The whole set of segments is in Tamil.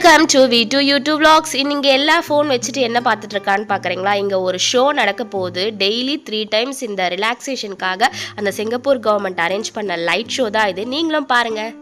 Welcome to V2 YouTube vlogs. இங்கே எல்லா ஃபோன் வச்சுட்டு என்ன பார்த்துட்டு இருக்கான்னு பார்க்குறீங்களா? இங்கே ஒரு ஷோ நடக்க போகுது. டெய்லி 3 டைம்ஸ் இந்த ரிலாக்ஸேஷனுக்காக அந்த சிங்கப்பூர் கவர்மெண்ட் அரேஞ்ச் பண்ண லைட் ஷோ தான் இது. நீங்களும் பாருங்கள்.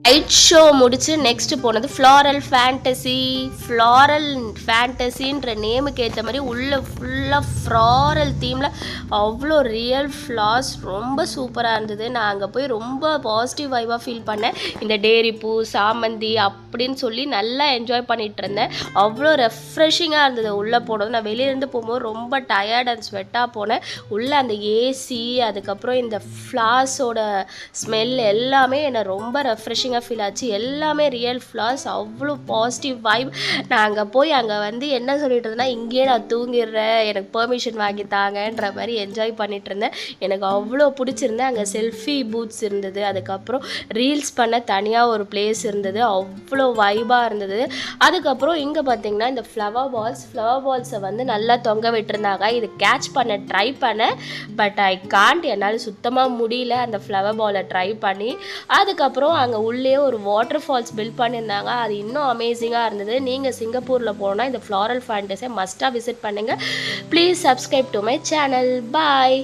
லைட் ஷோ முடிச்சு நெக்ஸ்ட் போனது ஃப்ளாரல் ஃபேண்டசின்ற நேமுக்கு ஏற்ற மாதிரி உள்ள ஃபுல்லாக ஃப்ளாரல் தீமில் அவ்வளோ ரியல் ஃப்ளார்ஸ் ரொம்ப சூப்பராக இருந்தது. நான் அங்கே போய் ரொம்ப பாசிட்டிவ் வைவாக ஃபீல் பண்ணேன். இந்த டேரி பூ, சாமந்தி அப்படின்னு சொல்லி நல்லா என்ஜாய் பண்ணிகிட்டு இருந்தேன். அவ்வளோ ரெஃப்ரெஷிங்காக இருந்தது உள்ளே போனது. நான் வெளியிலேருந்து போகும்போது ரொம்ப டயர்ட் அண்ட் ஸ்வெட்டாக போனேன். உள்ளே அந்த ஏசி, அதுக்கப்புறம் இந்த ஃப்ளார்ஸோட ஸ்மெல் எல்லாமே என்னை ரொம்ப ரெஃப்ரெஷிங்காக ஃபீல் ஆச்சு. எல்லாமே ரியல் ஃப்ளார்ஸ், அவ்வளோ பாசிட்டிவ் வைப். நான் அங்கே போய் அங்கே வந்து என்ன சொல்லிட்டு இருந்தேன்னா, இங்கேயே நான் தூங்கிடுறேன், எனக்கு பெர்மிஷன் வாங்கி தாங்கன்ற மாதிரி என்ஜாய் பண்ணிட்டு இருந்தேன். எனக்கு அவ்வளோ பிடிச்சிருந்தேன். அங்கே செல்ஃபி பூத்ஸ் இருந்தது, அதுக்கப்புறம் ரீல்ஸ் பண்ண தனியாக ஒரு பிளேஸ் இருந்தது. அவ்வளோ வைபாக இருந்தது. அதுக்கப்புறம் இங்கே பார்த்தீங்கன்னா இந்த ஃப்ளவர் பால்ஸை வந்து நல்லா தொங்க விட்டுருந்தாங்க. இது கேட்ச் பண்ண ட்ரை பண்ணேன், பட் ஐ காண்ட், என்னால் சுத்தமாக முடியல அந்த ஃப்ளவர் பாலை ட்ரை பண்ணி. அதுக்கப்புறம் அங்கே உள்ளே ஒரு வாட்டர் ஃபால்ஸ் பில்ட் பண்ணியிருந்தாங்க. அது இன்னும் அமேசிங்காக இருந்தது. நீங்கள் சிங்கப்பூரில் போனால் இந்த ஃப்ளாரல் ஃபேண்டஸை மஸ்ட்டாக விசிட் பண்ணுங்கள். Please subscribe to my channel. Bye.